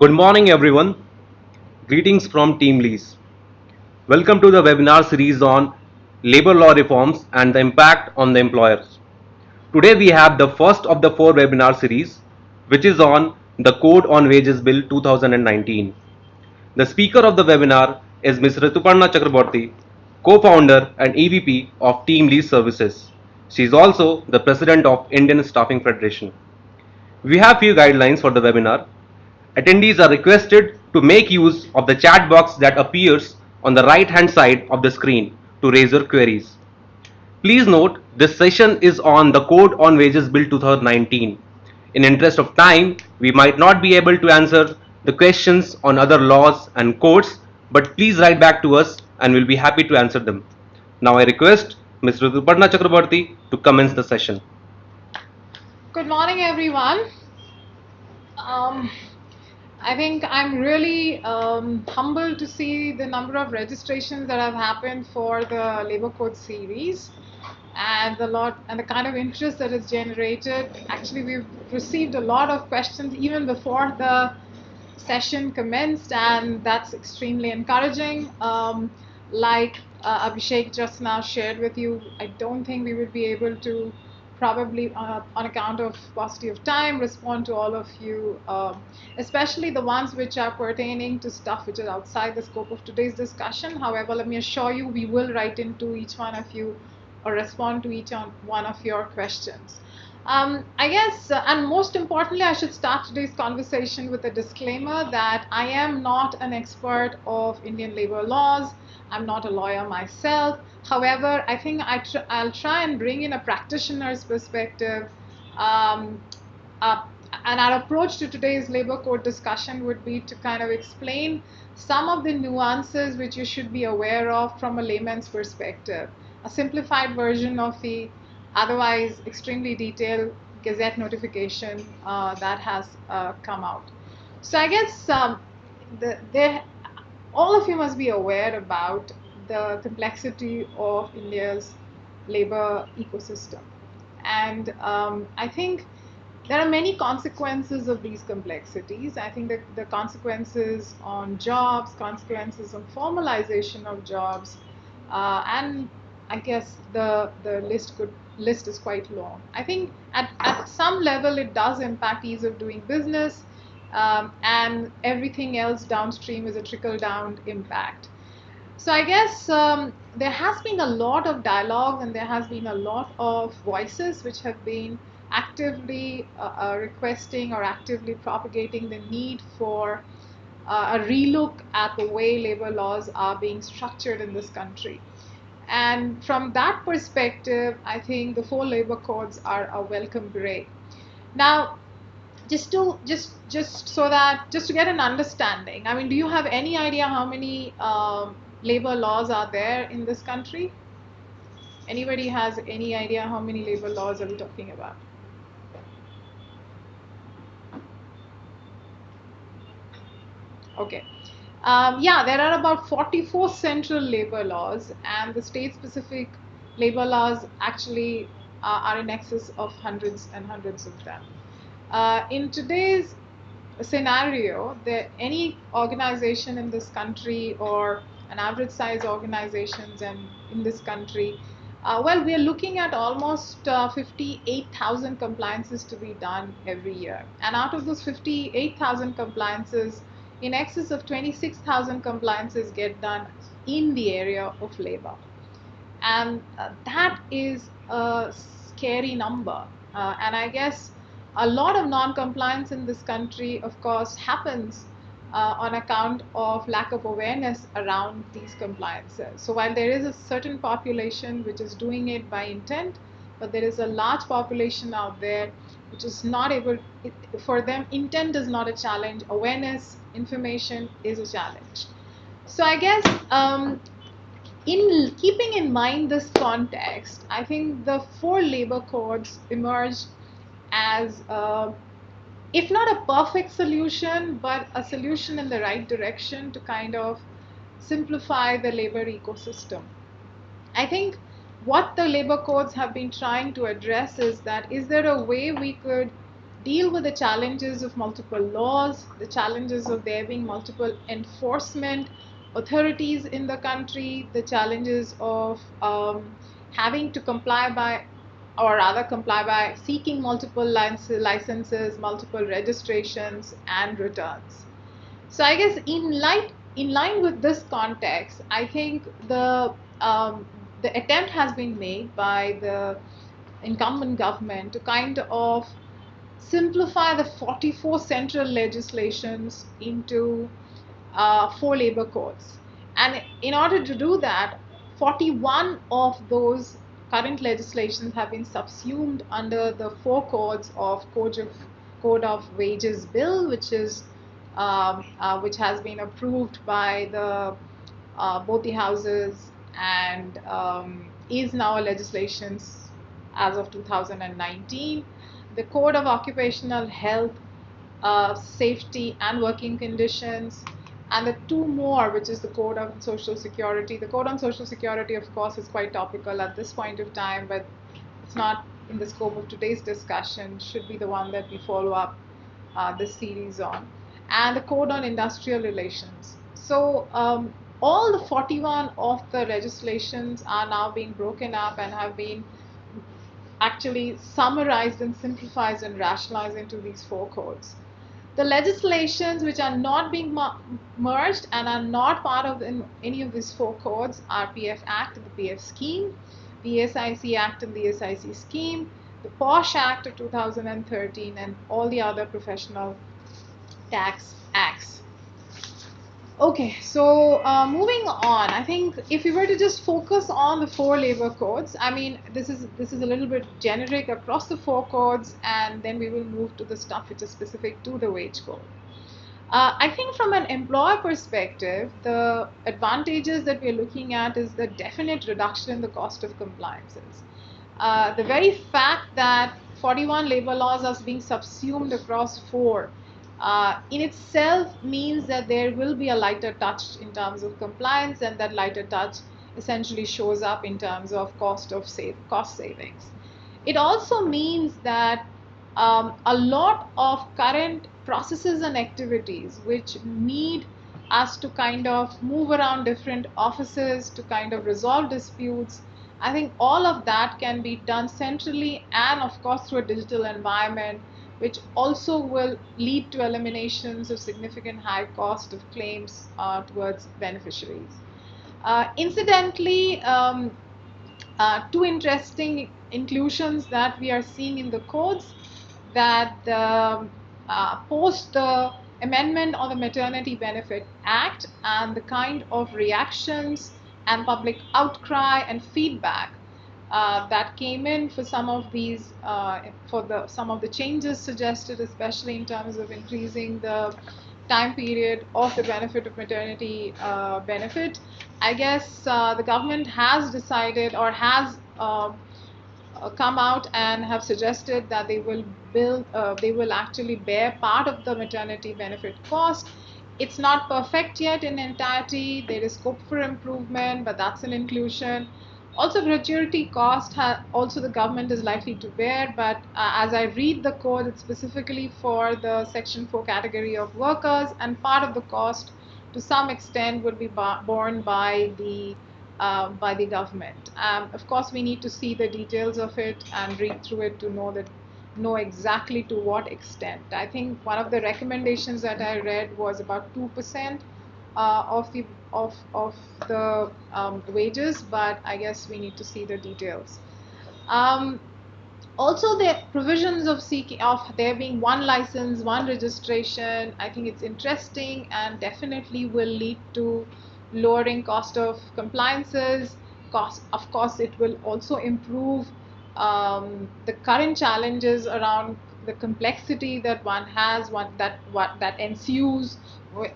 Good morning, everyone. Greetings from Teamlease. Welcome to the webinar series on labor law reforms and the impact on the employers. Today, we have the first of the four webinar series, which is on the Code on Wages Bill 2019. The speaker of the webinar is Ms. Rituparna Chakraborty, co-founder and EVP of Teamlease Services. She is also the president of Indian Staffing Federation. We have few guidelines for the webinar. Attendees are requested to make use of the chat box that appears on the right hand side of the screen to raise your queries. Please note this session is on the Code on Wages Bill 2019. In interest of time, we might not be able to answer the questions on other laws and codes, but please write back to us and we'll be happy to answer them. Now I request Ms. Rituparna Chakraborty to commence the session. Good morning, everyone. I think I'm really humbled to see the number of registrations that have happened for the Labor Code series and the kind of interest that is generated. Actually, we've received a lot of questions even before the session commenced, and that's extremely encouraging. Like Abhishek just now shared with you, I don't think we would be able to probably on account of paucity of time respond to all of you, especially the ones which are pertaining to stuff which is outside the scope of today's discussion. However, let me assure you, we will write into each one of you or respond to each one of your questions. I guess, and most importantly, I should start today's conversation with a disclaimer that I am not an expert of Indian labor laws. I'm not a lawyer myself. However, I think I'll try and bring in a practitioner's perspective. And our approach to today's labor code discussion would be to kind of explain some of the nuances which you should be aware of from a layman's perspective. A simplified version of the otherwise extremely detailed Gazette notification that has come out. So I guess all of you must be aware about the complexity of India's labor ecosystem. And I think there are many consequences of these complexities. I think that the consequences on jobs, consequences on formalization of jobs, and I guess the list is quite long. I think at some level it does impact ease of doing business, and everything else downstream is a trickle down impact. So I guess there has been a lot of dialogue and there has been a lot of voices which have been actively requesting or actively propagating the need for a relook at the way labor laws are being structured in this country. And from that perspective, I think the four labor codes are a welcome break. Now, just to get an understanding, I mean, do you have any idea how many labor laws are there in this country? Anybody has any idea how many labor laws are we talking about? Okay. Yeah, there are about 44 central labor laws, and the state-specific labor laws actually are in excess of hundreds and hundreds of them. In today's scenario, any organization in this country or an average size organizations and in this country, well, we are looking at almost 58,000 compliances to be done every year. And out of those 58,000 compliances, in excess of 26,000 compliances get done in the area of labor. And that is a scary number. And I guess a lot of non-compliance in this country, of course, happens on account of lack of awareness around these compliances. So while there is a certain population which is doing it by intent, but there is a large population out there which is not able, for them, intent is not a challenge, awareness, information is a challenge. So I guess in keeping in mind this context, I think the four labor codes emerged as if not a perfect solution, but a solution in the right direction to kind of simplify the labor ecosystem. I think what the labor codes have been trying to address is that, is there a way we could deal with the challenges of multiple laws, the challenges of there being multiple enforcement authorities in the country, the challenges of having to comply by, or rather comply by seeking multiple licenses, multiple registrations, and returns. So I guess in line with this context, I think the attempt has been made by the incumbent government to kind of simplify the 44 central legislations into 4 labor codes. And in order to do that, 41 of those current legislations have been subsumed under the 4 codes of Code of Wages Bill, which has been approved by the both the houses, and is now a legislation as of 2019. The Code of Occupational Health, Safety and Working Conditions, and the 2 more, which is the Code on Social Security. The Code on Social Security, of course, is quite topical at this point of time, but it's not in the scope of today's discussion. Should be the one that we follow up this series on, and the Code on Industrial Relations. So all the 41 of the legislations are now being broken up and have been actually summarized and simplified and rationalized into these 4 codes. The legislations which are not being merged and are not part of any of these 4 codes are PF Act and the PF scheme, the SIC Act and the SIC scheme, the POSH Act of 2013, and all the other professional tax acts. Okay, so moving on, I think if we were to just focus on the 4 labor codes, I mean, this is a little bit generic across the 4 codes, and then we will move to the stuff which is specific to the wage code. I think from an employer perspective, the advantages that we're looking at is the definite reduction in the cost of compliances. The very fact that 41 labor laws are being subsumed across 4 in itself means that there will be a lighter touch in terms of compliance, and that lighter touch essentially shows up in terms of cost savings. It also means that a lot of current processes and activities which need us to kind of move around different offices to kind of resolve disputes, I think all of that can be done centrally and of course through a digital environment, which also will lead to eliminations of significant high cost of claims towards beneficiaries. Incidentally, 2 interesting inclusions that we are seeing in the codes, that post the amendment on the Maternity Benefit Act and the kind of reactions and public outcry and feedback that came in for some of these, some of the changes suggested, especially in terms of increasing the time period of the benefit of maternity benefit. I guess the government has decided, or has come out and have suggested that they will actually bear part of the maternity benefit cost. It's not perfect yet in entirety. There is scope for improvement, but that's an inclusion. Also, gratuity cost also the government is likely to bear, but as I read the code, it's specifically for the Section 4 category of workers, and part of the cost to some extent would be borne by the government. Of course, we need to see the details of it and read through it to know exactly to what extent. I think one of the recommendations that I read was about 2% of the wages, but I guess we need to see the details. Also, the provisions of there being 1 license, 1 registration, I think it's interesting and definitely will lead to lowering cost of compliances. Of course, it will also improve the current challenges around the complexity that one has, that ensues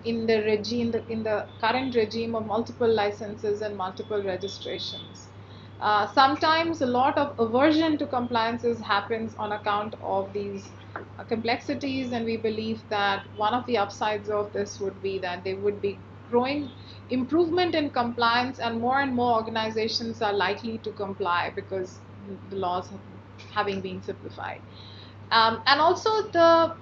in the current regime of multiple licenses and multiple registrations. Sometimes a lot of aversion to compliances happens on account of these complexities, and we believe that one of the upsides of this would be that there would be growing improvement in compliance, and more organizations are likely to comply because the laws having been simplified. And also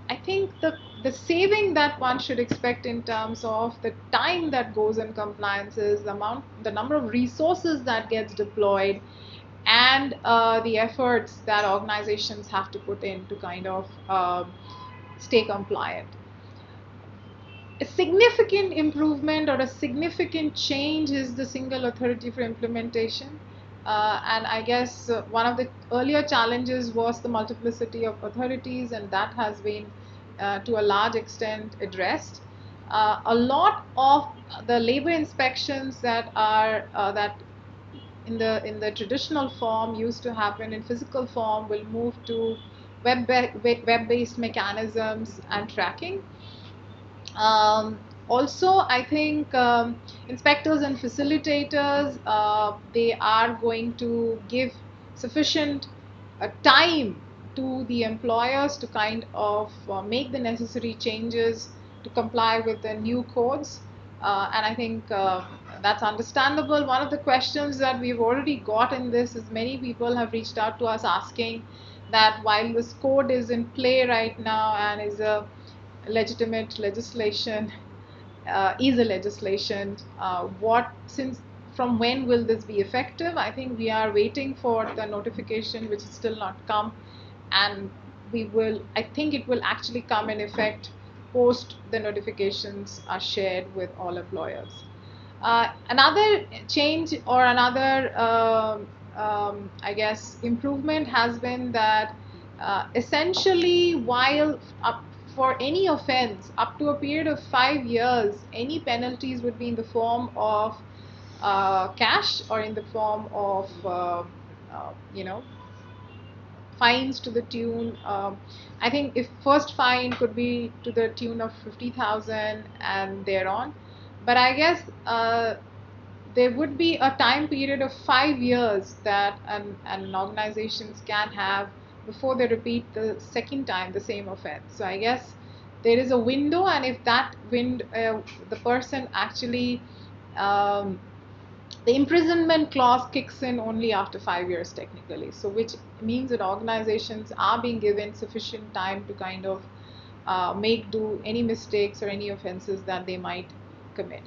I think the saving that one should expect in terms of the time that goes in compliances, the number of resources that gets deployed, and the efforts that organizations have to put in to kind of stay compliant. A significant improvement or a significant change is the single authority for implementation. And I guess one of the earlier challenges was the multiplicity of authorities, and that has been to a large extent addressed. A lot of the labor inspections that in the traditional form used to happen in physical form will move to web-based mechanisms and tracking. Also, I think inspectors and facilitators, they are going to give sufficient time to the employers to kind of make the necessary changes to comply with the new codes. And I think that's understandable. One of the questions that we've already got in this is many people have reached out to us asking that while this code is in play right now and is a legitimate legislation, is a legislation, what since from when will this be effective? I think we are waiting for the notification, which has still not come, and I think it will actually come in effect post the notifications are shared with all employers. Another change or another, I guess, improvement has been that essentially, while for any offense up to a period of 5 years, any penalties would be in the form of cash or in the form of, you know, fines to the tune. I think if first fine could be to the tune of 50,000 and thereon, but I guess there would be a time period of 5 years that an organizations can have before they repeat the second time the same offense. So I guess there is a window, and if the person actually the imprisonment clause kicks in only after 5 years technically, so which means that organizations are being given sufficient time to kind of make do any mistakes or any offenses that they might commit.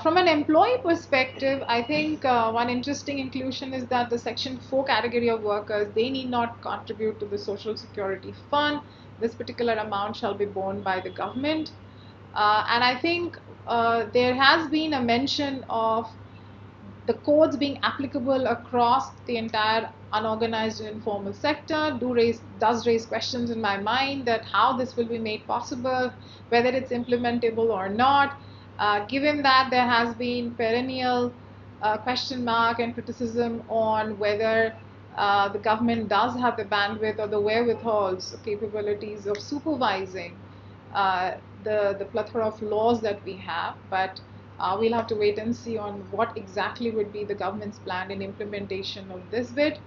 From an employee perspective, I think one interesting inclusion is that the Section 4 category of workers, they need not contribute to the Social Security Fund. This particular amount shall be borne by the government. And I think there has been a mention of the codes being applicable across the entire unorganized and informal sector does raise questions in my mind that how this will be made possible, whether it's implementable or not, given that there has been perennial question mark and criticism on whether the government does have the bandwidth or the wherewithals, capabilities of supervising the plethora of laws that we have. But we'll have to wait and see on what exactly would be the government's plan in implementation of this bit.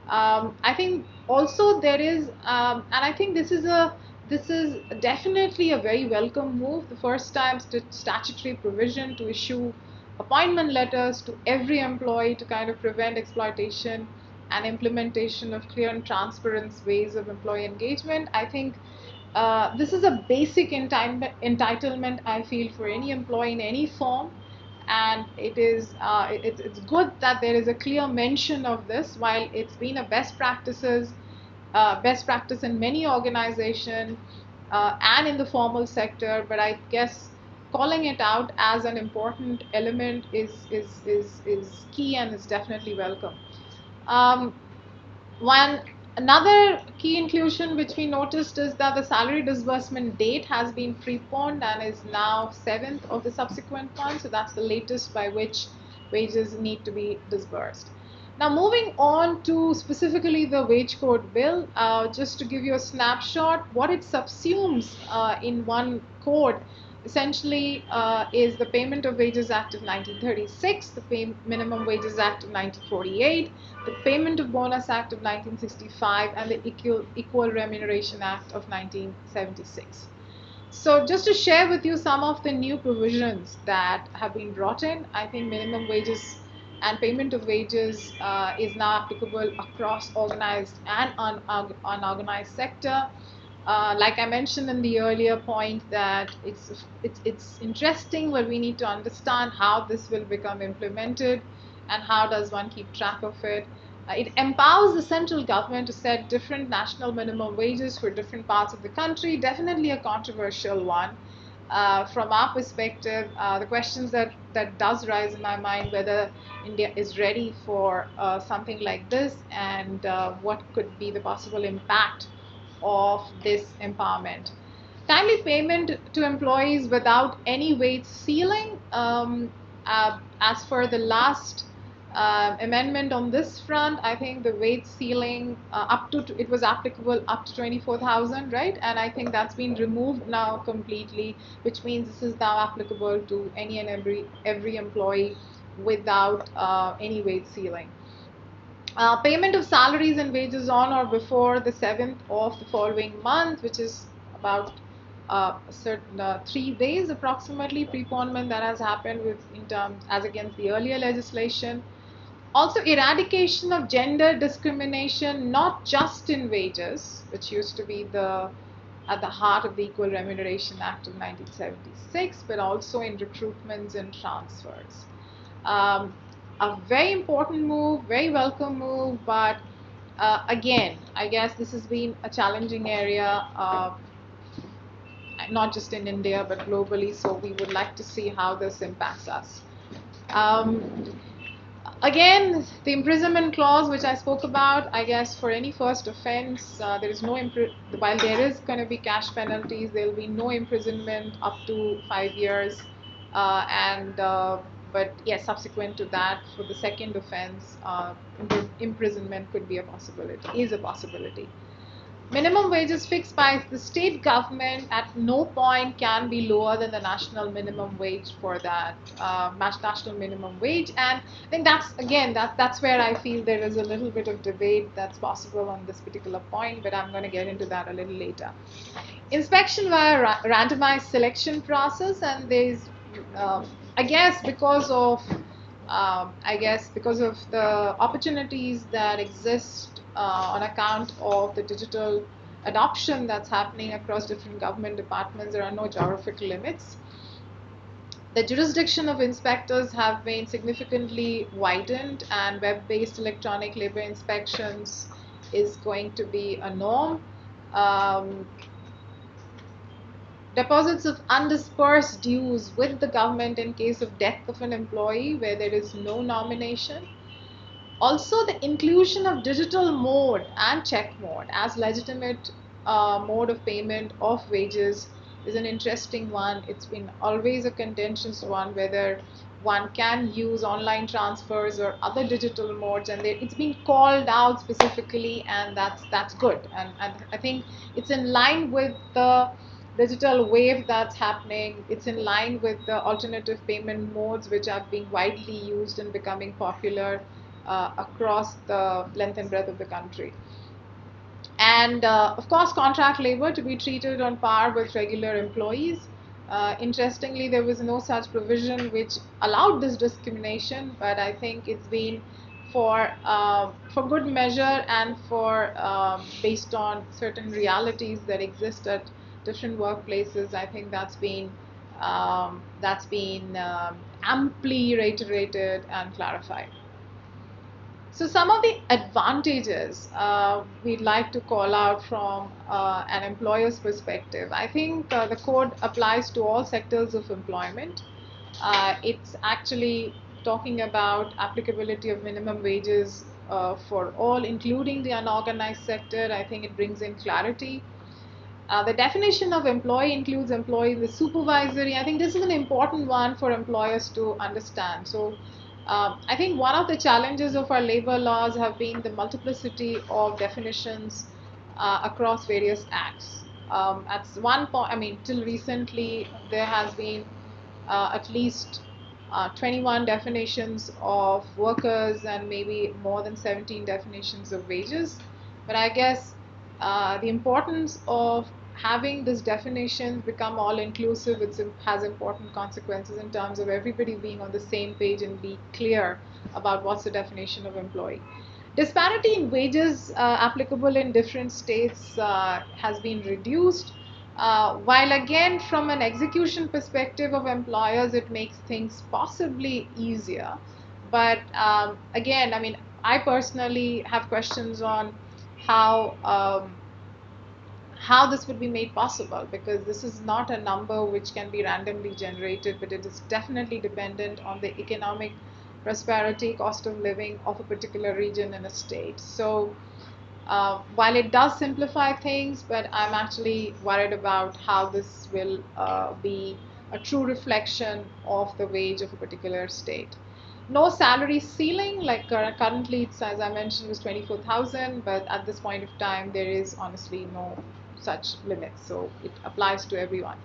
I think also there is, and I think this is definitely a very welcome move. The first time statutory provision to issue appointment letters to every employee to kind of prevent exploitation and implementation of clear and transparent ways of employee engagement. I think this is a basic entitlement, I feel, for any employee in any form, and it's good that there is a clear mention of this. While it's been a best practice in many organizations and in the formal sector, but I guess calling it out as an important element is key and is definitely welcome. Um, one Another key inclusion which we noticed is that the salary disbursement date has been preponed and is now 7th of the subsequent month. So that's the latest by which wages need to be disbursed. Now moving on to specifically the wage code bill, just to give you a snapshot, what it subsumes in one code essentially is the Payment of Wages Act of 1936, the Minimum Wages Act of 1948, the Payment of Bonus Act of 1965, and the Equal Remuneration Act of 1976. So just to share with you some of the new provisions that have been brought in, I think Minimum Wages and payment of wages is now applicable across organized and unorganized sector. Like I mentioned in the earlier point, that it's interesting, but we need to understand how this will become implemented and how does one keep track of it. It empowers the central government to set different national minimum wages for different parts of the country. Definitely a controversial one. From our perspective, the questions that does rise in my mind, whether India is ready for something like this, and what could be the possible impact of this empowerment. Timely payment to employees without any wage ceiling. As for the last amendment on this front, I think the wage ceiling up to it was applicable up to 24,000, right? And I think that's been removed now completely, which means this is now applicable to any and every employee without any wage ceiling. Payment of salaries and wages on or before the 7th of the following month, which is about certain 3 days approximately preponement that has happened with in terms as against the earlier legislation. Also, eradication of gender discrimination, not just in wages, which used to be at the heart of the Equal Remuneration Act of 1976, but also in recruitments and transfers. Um, a very important move, very welcome move, but again, I guess this has been a challenging area, not just in India but globally. So we would like to see how this impacts us. Again, the imprisonment clause, which I spoke about, I guess for any first offense, there is no while there is going to be cash penalties, there will be no imprisonment up to 5 years, and but yes, subsequent to that, for the second offense, imprisonment could be a possibility, is a possibility. Minimum wage is fixed by the state government. At no point can be lower than the national minimum wage for that national minimum wage. And I think that's where I feel there is a little bit of debate that's possible on this particular point, but I'm going to get into that a little later. Inspection via randomized selection process, and there's I guess because of the opportunities that exist on account of the digital adoption that's happening across different government departments, there are no geographical limits. The jurisdiction of inspectors have been significantly widened, and web-based electronic labor inspections is going to be a norm. Deposits of undisbursed dues with the government in case of death of an employee where there is no nomination. Also, the inclusion of digital mode and check mode as legitimate mode of payment of wages is an interesting one. It's been always a contentious one whether one can use online transfers or other digital modes, and it's been called out specifically, and that's good. And I think it's in line with the digital wave that's happening. It's in line with the alternative payment modes which are being widely used and becoming popular across the length and breadth of the country. And of course, contract labor to be treated on par with regular employees. Interestingly, there was no such provision which allowed this discrimination, but I think it's been for good measure and for based on certain realities that exist at different workplaces. I think that's been amply reiterated and clarified. So some of the advantages we'd like to call out from an employer's perspective. I think the code applies to all sectors of employment. It's actually talking about applicability of minimum wages for all, including the unorganized sector. I think it brings in clarity. The definition of employee includes employee with supervisory. I think this is an important one for employers to understand. So I think one of the challenges of our labor laws have been the multiplicity of definitions across various acts. At one point, I mean, till recently, there has been at least 21 definitions of workers and maybe more than 17 definitions of wages. But I guess the importance of having this definition become all inclusive, it has important consequences in terms of everybody being on the same page and be clear about what's the definition of employee. Disparity in wages applicable in different states has been reduced. While again, from an execution perspective of employers, it makes things possibly easier. But again, I mean, I personally have questions on how how this would be made possible, because this is not a number which can be randomly generated, but it is definitely dependent on the economic prosperity, cost of living of a particular region in a state. So while it does simplify things, but I'm actually worried about how this will be a true reflection of the wage of a particular state. No salary ceiling, like currently it's, as I mentioned, was 24,000, but at this point of time there is honestly no such limit, so it applies to everyone.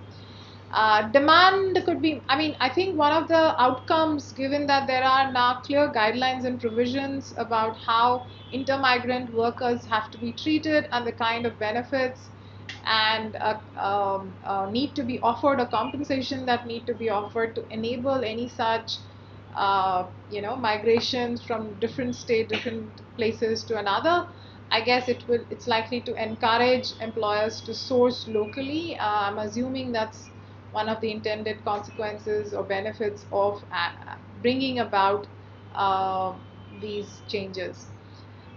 Demand could be, I mean, I think one of the outcomes, given that there are now clear guidelines and provisions about how intermigrant workers have to be treated and the kind of benefits and need to be offered, a compensation that need to be offered to enable any such migrations from different state, different places to another. I guess it's likely to encourage employers to source locally. I'm assuming that's one of the intended consequences or benefits of bringing about these changes.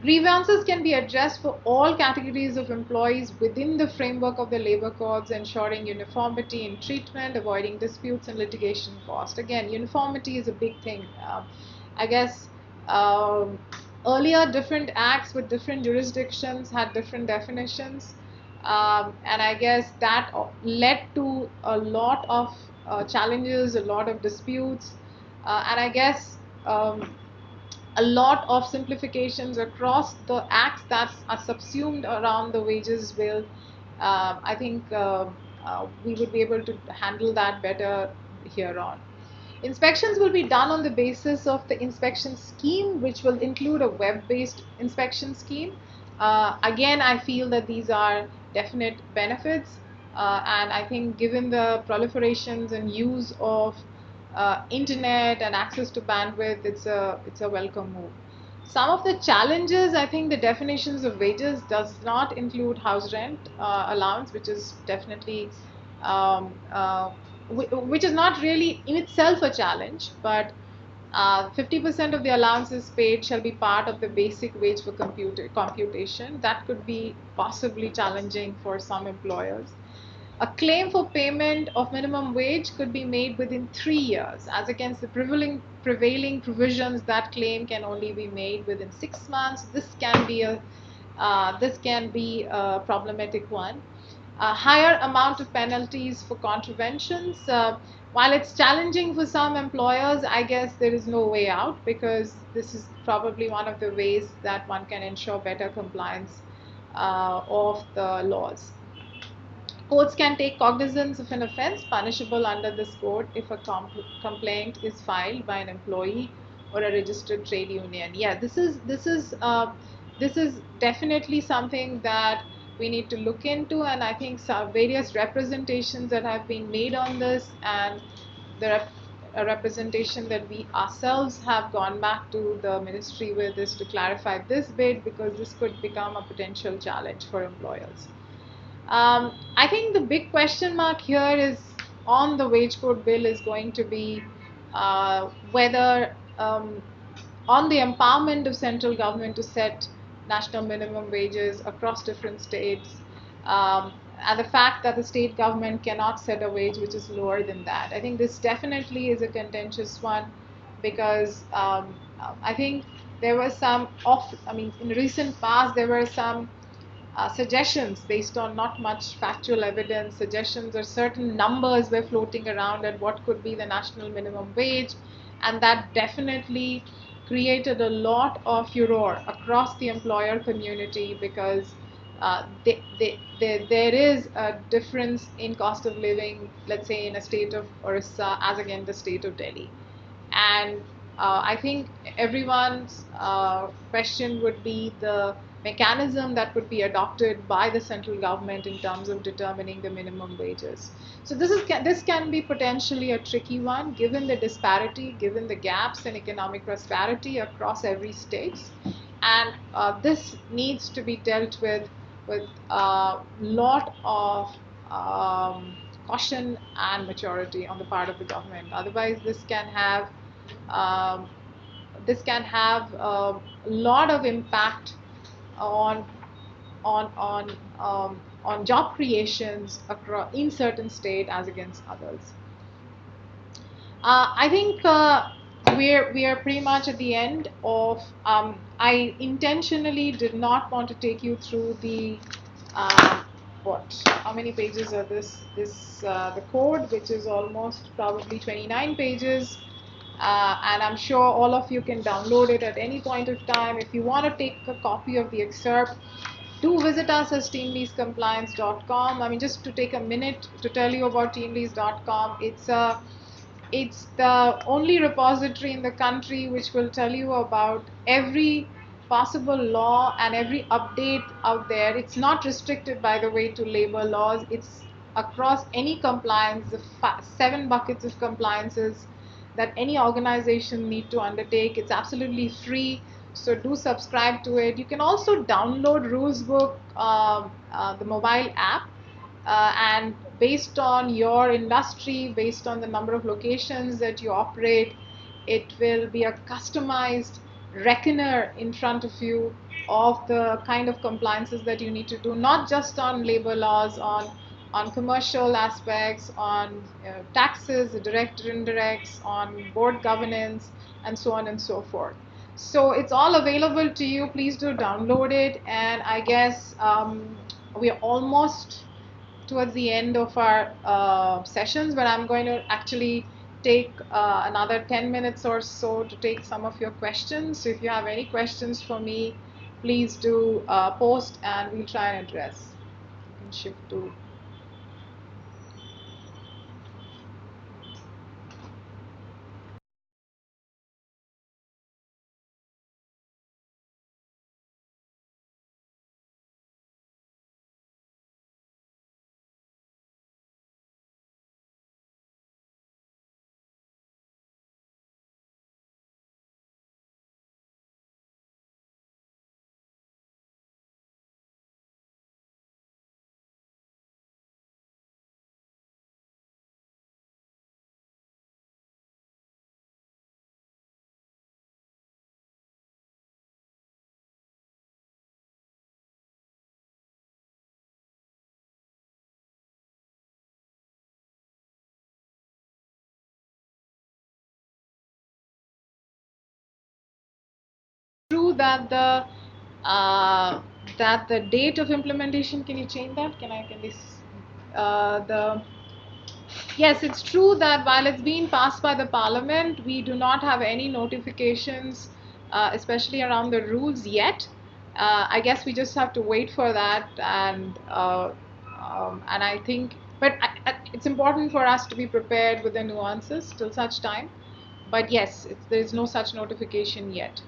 Grievances can be addressed for all categories of employees within the framework of the labor codes, ensuring uniformity in treatment, avoiding disputes and litigation cost. Again, uniformity is a big thing. I guess um, earlier different acts with different jurisdictions had different definitions, and I guess that led to a lot of challenges, a lot of disputes, and I guess a lot of simplifications across the acts that are subsumed around the wages will, I think, we would be able to handle that better here on. Inspections will be done on the basis of the inspection scheme, which will include a web-based inspection scheme. Again, I feel that these are definite benefits, and I think given the proliferations and use of internet and access to bandwidth, it's a welcome move. Some of the challenges, I think the definitions of wages does not include house rent allowance, which is definitely um, uh, which is not really in itself a challenge, but 50% of the allowances paid shall be part of the basic wage for computation. That could be possibly challenging for some employers. A claim for payment of minimum wage could be made within 3 years, as against the prevailing provisions that claim can only be made within 6 months. This can be a problematic one. A higher amount of penalties for contraventions. While it's challenging for some employers, I guess there is no way out, because this is probably one of the ways that one can ensure better compliance of the laws. Courts can take cognizance of an offence punishable under this code if a complaint is filed by an employee or a registered trade union. Yeah, this is definitely something that we need to look into, and I think some various representations that have been made on this, and a representation that we ourselves have gone back to the ministry with, is to clarify this bit, because this could become a potential challenge for employers. I think the big question mark here is on the wage code bill is going to be whether on the empowerment of central government to set national minimum wages across different states, and the fact that the state government cannot set a wage which is lower than that. I think this definitely is a contentious one, because I think there was some I mean, in recent past there were some suggestions based on not much factual evidence, suggestions or certain numbers were floating around at what could be the national minimum wage, and that definitely created a lot of furor across the employer community, because there is a difference in cost of living, let's say in a state of Orissa as against the state of Delhi. And I think everyone's question would be the mechanism that would be adopted by the central government in terms of determining the minimum wages. So this can be potentially a tricky one, given the disparity, given the gaps in economic prosperity across every state, and this needs to be dealt with a lot of caution and maturity on the part of the government. Otherwise, um, this can have a lot of impact on on job creations across in certain state as against others. I think we are pretty much at the end of. I intentionally did not want to take you through the what? How many pages are the code, which is almost probably 29 pages. And I'm sure all of you can download it at any point of time. If you want to take a copy of the excerpt, do visit us at teamleasecompliance.com. I mean, just to take a minute to tell you about teamlease.com, it's the only repository in the country which will tell you about every possible law and every update out there. It's not restricted, by the way, to labor laws. It's across any compliance, the 7 buckets of compliances that any organization need to undertake. It's absolutely free, so do subscribe to it. You can also download rules book, the mobile app, and based on your industry, based on the number of locations that you operate, it will be a customized reckoner in front of you of the kind of compliances that you need to do, not just on labor laws, on commercial aspects, on taxes, direct or indirects, on board governance, and so on and so forth. So it's all available to you. Please do download it. And I guess we are almost towards the end of our sessions, but I'm going to actually take another 10 minutes or so to take some of your questions. So if you have any questions for me, please do post and we'll try and address. You can shift to. True that uh, the date of implementation, can you change that? Can this the Yes, it's true that while it's been passed by the parliament, we do not have any notifications, especially around the rules yet. I guess we just have to wait for that, and I think, but it's important for us to be prepared with the nuances till such time. But yes, there is no such notification yet.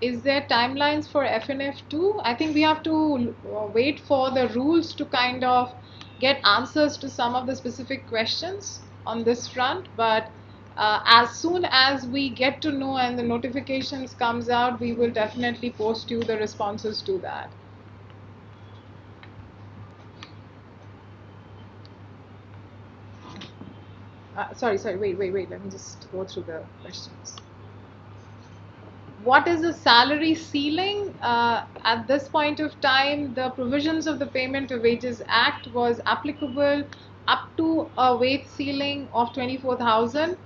Is there timelines for FNF too? I think we have to wait for the rules to kind of get answers to some of the specific questions on this front. But as soon as we get to know and the notifications comes out, we will definitely post you the responses to that. Sorry, wait. Let me just go through the questions. What is the salary ceiling? At this point of time, the provisions of the Payment of Wages Act was applicable up to a wage ceiling of 24,000.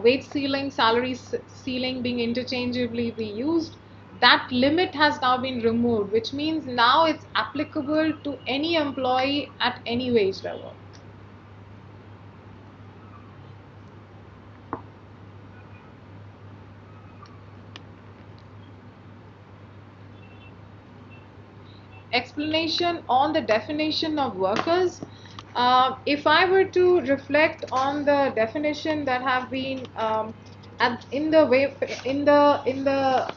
Wage ceiling, salary ceiling being interchangeably be used. that limit has now been removed, which means now it's applicable to any employee at any wage level. Explanation on the definition of workers. If I were to reflect on the definition that have been in the way in the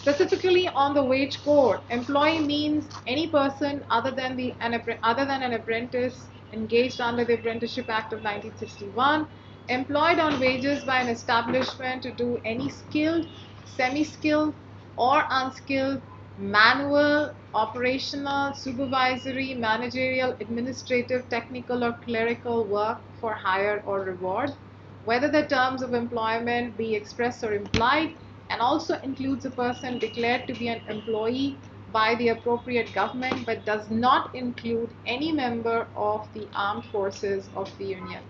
specifically on the wage code, employee means any person other than an apprentice engaged under the Apprenticeship Act of 1961, employed on wages by an establishment to do any skilled, semi-skilled, or unskilled manual, operational, supervisory, managerial, administrative, technical, or clerical work for hire or reward, whether the terms of employment be express or implied, and also includes a person declared to be an employee by the appropriate government, but does not include any member of the armed forces of the Union.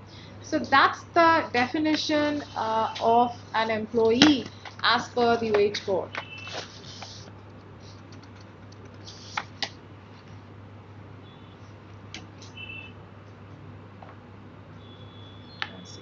So that's the definition of an employee as per the wage code. Let's see.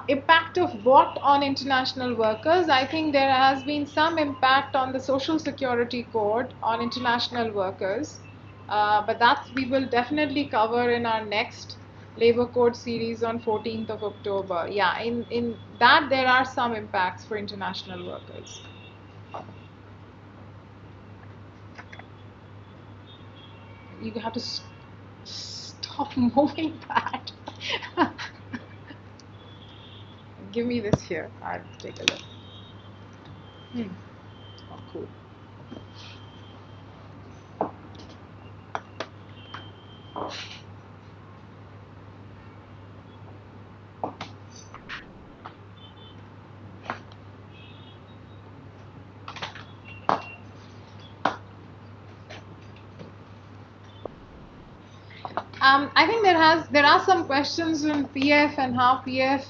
Impact of what on international workers? I think there has been some impact on the Social Security Code on international workers, but that we will definitely cover in our next Labor Code series on 14th of October. Yeah, in that there are some impacts for international workers. You have to stop moving that. Give me this here. I'll take a look. Oh, cool. I think there are some questions on PF and how PF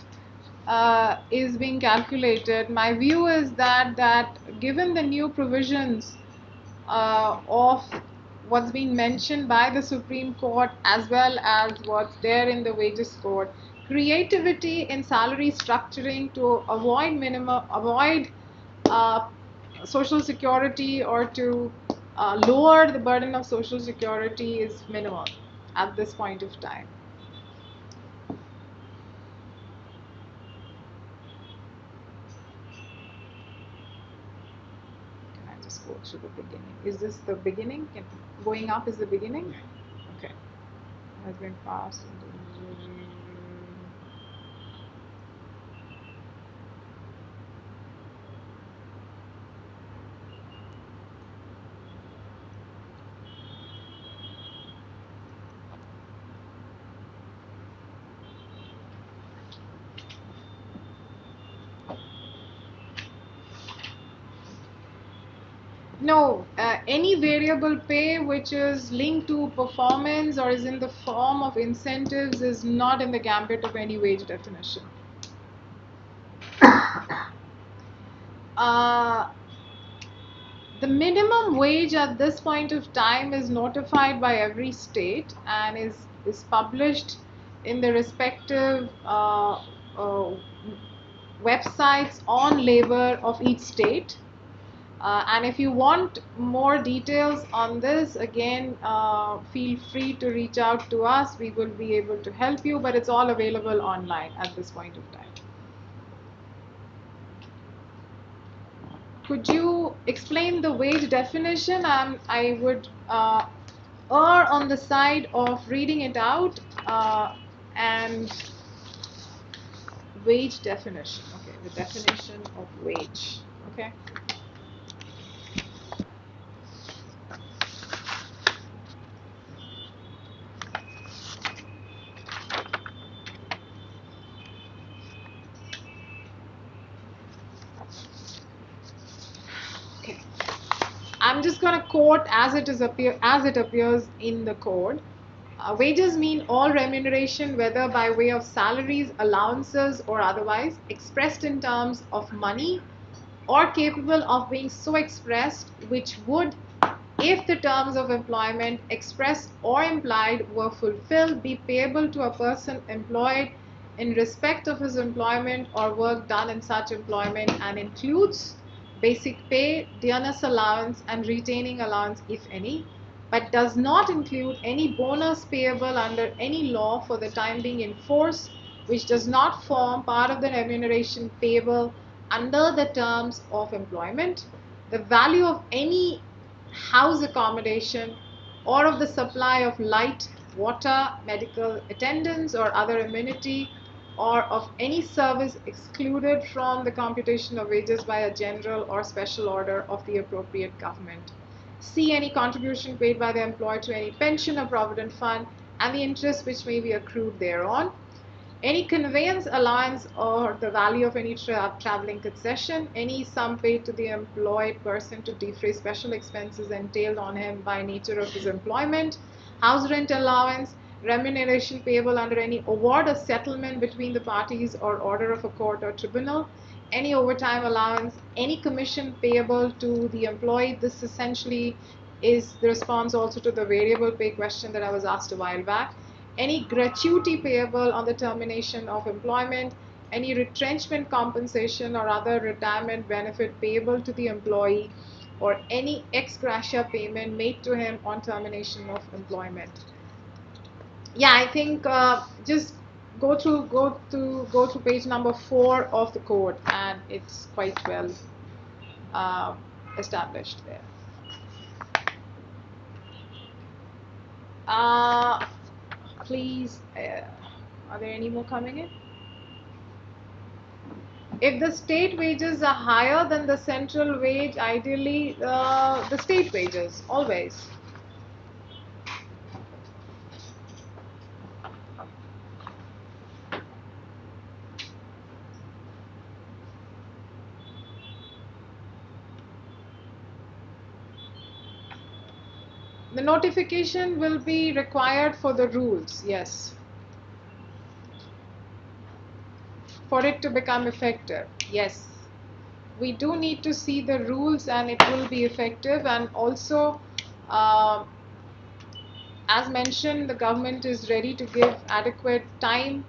is being calculated. My view is that given the new provisions of what's being mentioned by the Supreme Court as well as what's there in the wages code, creativity in salary structuring to avoid uh, social security or to lower the burden of social security is minimal at this point of time. Can I just go to the beginning? Is this the beginning? Going up is the beginning? Okay. Has been passed. No, any variable pay which is linked to performance or is in the form of incentives is not in the gambit of any wage definition. Uh, the minimum wage at this point of time is notified by every state and is published in the respective websites on labor of each state. And if you want more details on this, again, feel free to reach out to us. We will be able to help you, but it's all available online at this point of time. Could you explain the wage definition? I would err on the side of reading it out and wage definition. Okay, the definition of wage. Okay. I'm just going to quote as it appears in the code. Wages mean all remuneration, whether by way of salaries, allowances, or otherwise, expressed in terms of money or capable of being so expressed, which would, if the terms of employment expressed or implied were fulfilled, be payable to a person employed in respect of his employment or work done in such employment, and includes basic pay, dearness allowance, and retaining allowance, if any, but does not include any bonus payable under any law for the time being in force, which does not form part of the remuneration payable under the terms of employment. The value of any house accommodation or of the supply of light, water, medical attendance, or other amenity, or of any service excluded from the computation of wages by a general or special order of the appropriate government. C. Any contribution paid by the employer to any pension or provident fund and the interest which may be accrued thereon. Any conveyance allowance or the value of any traveling concession, any sum paid to the employed person to defray special expenses entailed on him by nature of his employment, house rent allowance, remuneration payable under any award or settlement between the parties or order of a court or tribunal, any overtime allowance, any commission payable to the employee. This essentially is the response also to the variable pay question that I was asked a while back. Any gratuity payable on the termination of employment, any retrenchment compensation or other retirement benefit payable to the employee, or any ex gratia payment made to him on termination of employment. Yeah, I think just go to page number 4 of the code, and it's quite well uh, established there. Uh, Please, are there any more coming in? If the state wages are higher than the central wage, ideally the state wages, always. The notification will be required for the rules, yes. For it to become effective, yes. We do need to see the rules and it will be effective. And also, as mentioned, the government is ready to give adequate time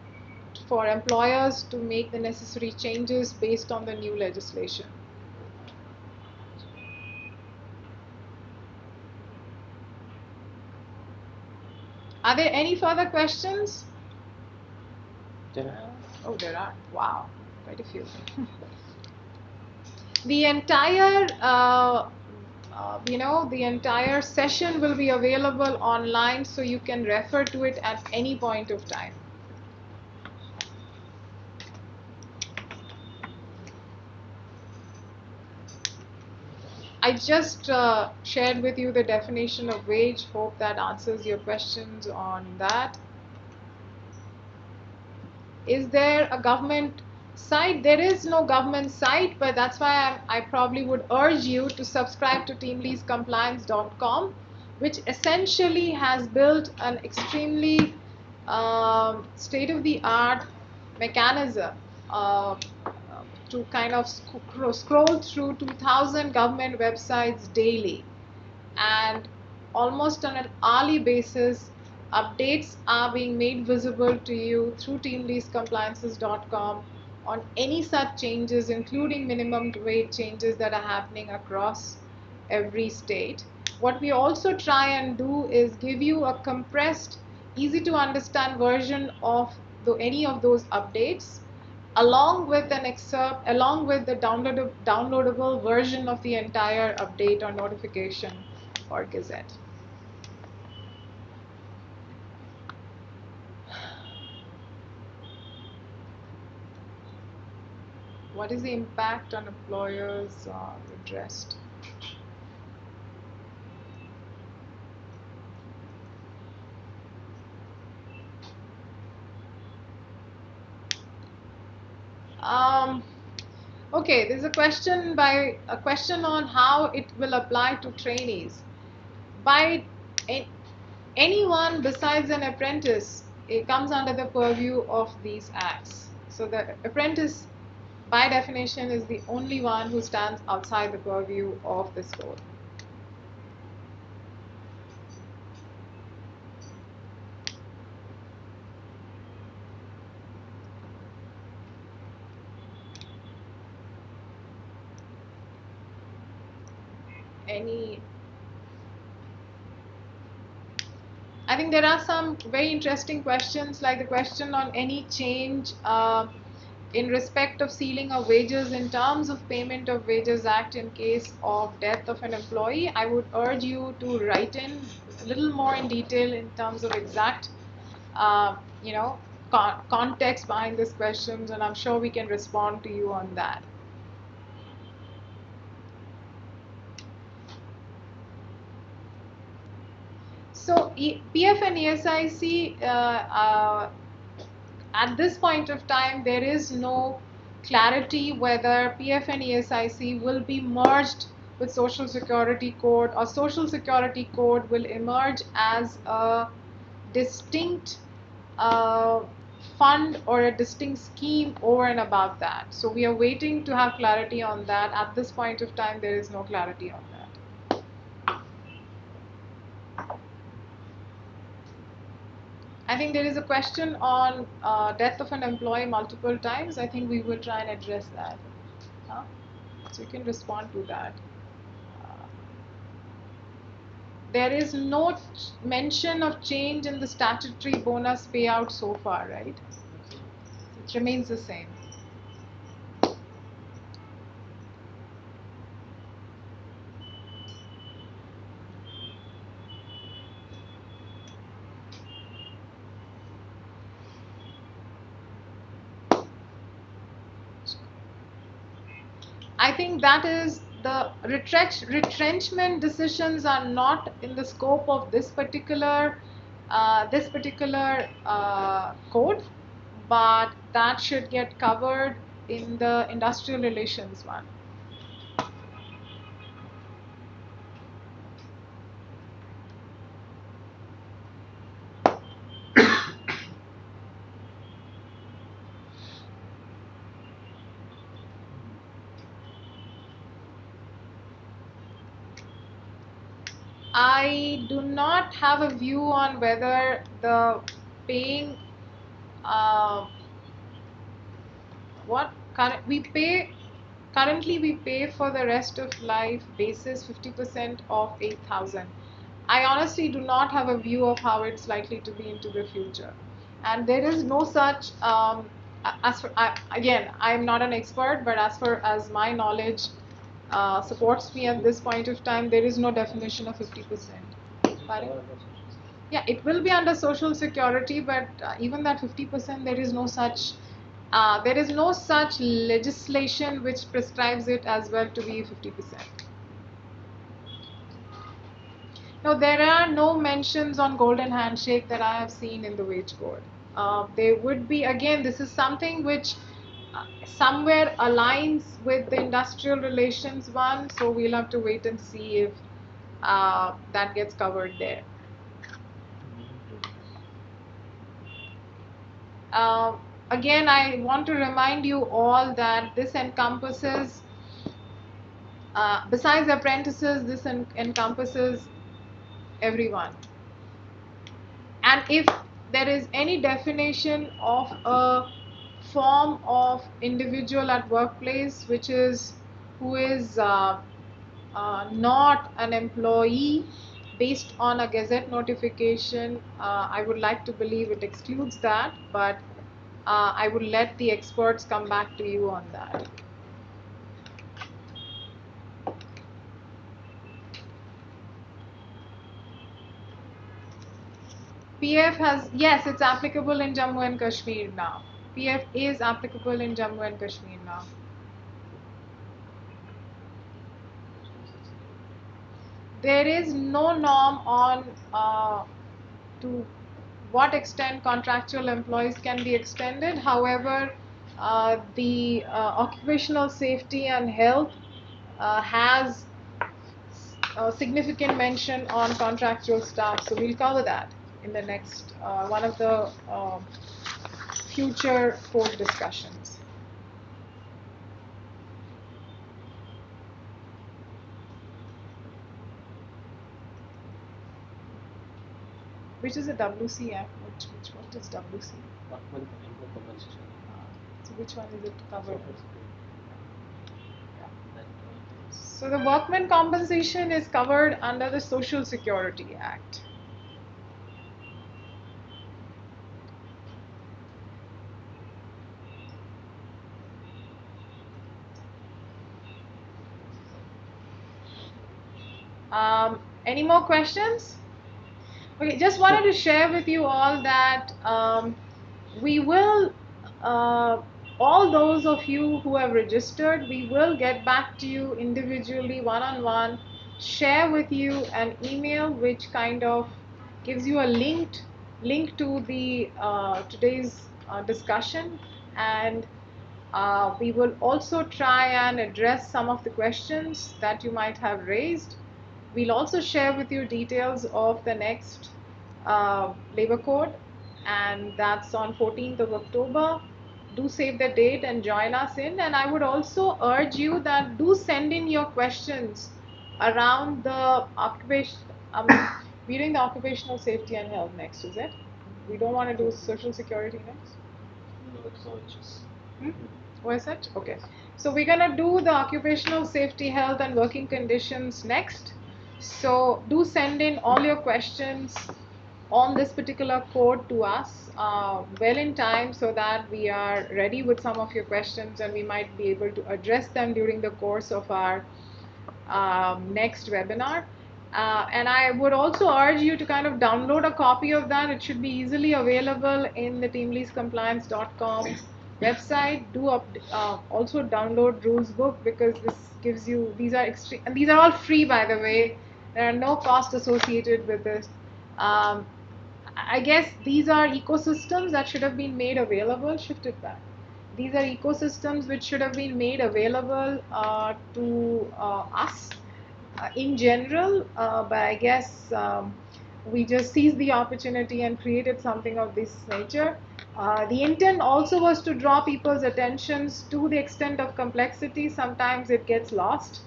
for employers to make the necessary changes based on the new legislation. Are there any further questions? There are. Oh, there are. Wow, quite a few. The entire, the entire session will be available online, so you can refer to it at any point of time. I just shared with you the definition of wage. Hope that answers your questions on that. Is there a government site? There is no government site, but that's why I probably would urge you to subscribe to teamleasecompliance.com, which essentially has built an extremely state-of-the-art mechanism to kind of scroll through 2000 government websites daily, and almost on an hourly basis, updates are being made visible to you through teamleasecompliances.com on any such changes, including minimum wage changes that are happening across every state. What we also try and do is give you a compressed, easy to understand version of any of those updates, along with an excerpt, along with the downloadable version of the entire update or notification or gazette. What is the impact on employers addressed? Okay, there's a question on how it will apply to trainees. By anyone besides an apprentice, it comes under the purview of these acts. So the apprentice, by definition, is the only one who stands outside the purview of this code. I think there are some very interesting questions, like the question on any change in respect of ceiling of wages in terms of Payment of Wages Act in case of death of an employee. I would urge you to write in a little more in detail in terms of exact, uh, you know, context behind these questions, and I'm sure we can respond to you on that. So PF and ESIC, at this point of time, there is no clarity whether PF and ESIC will be merged with Social Security Code, or Social Security Code will emerge as a distinct uh, fund or a distinct scheme over and above that. So we are waiting to have clarity on that. At this point of time, there is no clarity on that. I think there is a question on death of an employee multiple times. I think we will try and address that. Huh? So you can respond to that. There is no mention of change in the statutory bonus payout so far, right? It remains the same. I think that is the retrenchment decisions are not in the scope of this particular code, but that should get covered in the industrial relations one. I do not have a view on whether the paying uh, what we pay currently we pay for the rest of life basis 50% of 8,000. I honestly do not have a view of how it's likely to be into the future, and there is no such as for, again, I'm not an expert, but as far as my knowledge supports me at this point of time, there is no definition of 50%. Yeah, it will be under Social Security, but even that 50%, there is no such legislation which prescribes it as well to be 50%. No, there are no mentions on golden handshake that I have seen in the wage code. There would be, again, this is something which somewhere aligns with the industrial relations one, so we'll have to wait and see if that gets covered there. Uh, Again, I want to remind you all that this encompasses, besides apprentices, this encompasses everyone. And if there is any definition of a form of individual at workplace which is who is not an employee based on a gazette notification, I would like to believe it excludes that, but I would let the experts come back to you on that. PF has, yes, it's applicable in Jammu and Kashmir now. PF is applicable in Jammu and Kashmir now. There is no norm on to what extent contractual employees can be extended. However, the occupational safety and health has significant mention on contractual staff. So we'll cover that in the next one of the future code discussions. Which is a WC Act? What is WC? Workman compensation. So which one is it covered? That, So the workman compensation is covered under the Social Security Act. Any more questions? Okay, just wanted to share with you all that we will, all those of you who have registered, we will get back to you individually, one-on-one, share with you an email which kind of gives you a link to the today's discussion, and we will also try and address some of the questions that you might have raised. We'll also share with you details of the next labor code, and that's on 14th of October. Do save the date and join us in. And I would also urge you that do send in your questions around the occupation. We're doing the occupational safety and health next, is it? We don't want to do social security next? no, it's OHS. What is it? Okay. So we're going to do the occupational safety, health, and working conditions next. So do send in all your questions on this particular code to us well in time, so that we are ready with some of your questions and we might be able to address them during the course of our next webinar. And I would also urge you to kind of download a copy of that. It should be easily available in the teamleasecompliance.com website. Do also download rules book, because this gives you, these are extreme, and these are all free, by the way. There are no costs associated with this. I guess these are ecosystems that should have been made available. Shift it back. These are ecosystems which should have been made available to us in general, but I guess we just seized the opportunity and created something of this nature. The intent also was to draw people's attentions to the extent of complexity. Sometimes it gets lost.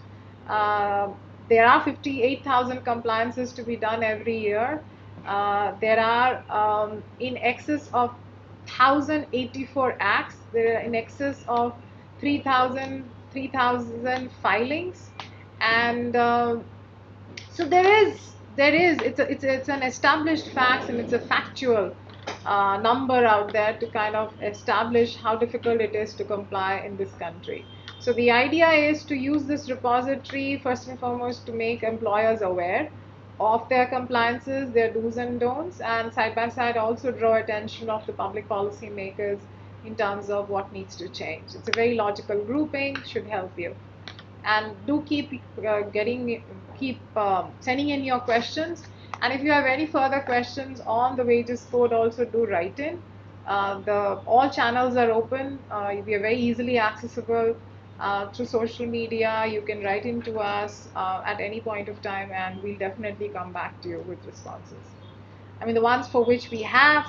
Uh, there are 58,000 compliances to be done every year. There are in excess of 1,084 acts. There are in excess of 3,000 filings, and so it's an established fact, and it's a factual number out there to kind of establish how difficult it is to comply in this country. So the idea is to use this repository first and foremost to make employers aware of their compliances, their do's and don'ts, and side by side also draw attention of the public policy makers in terms of what needs to change. It's a very logical grouping, should help you. And do keep sending in your questions. And if you have any further questions on the wages code, also do write in. All channels are open. We are very easily accessible through social media. You can write in to us at any point of time, and we'll definitely come back to you with responses. I mean, the ones for which we have,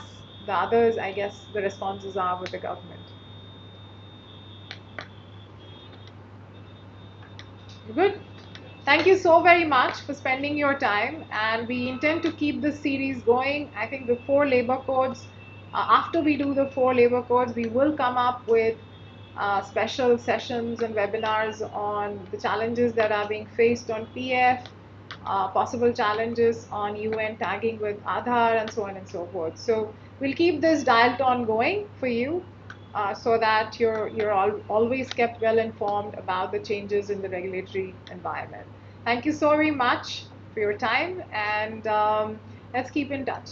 the others, I guess the responses are with the government. Good. Thank you so very much for spending your time, and we intend to keep this series going. I think the 4 labor codes, after we do the 4 labor codes, we will come up with special sessions and webinars on the challenges that are being faced on PF, possible challenges on UN tagging with Aadhaar, and so on and so forth. So we'll keep this dial tone going for you, so that you're always kept well informed about the changes in the regulatory environment. Thank you so very much for your time, and let's keep in touch.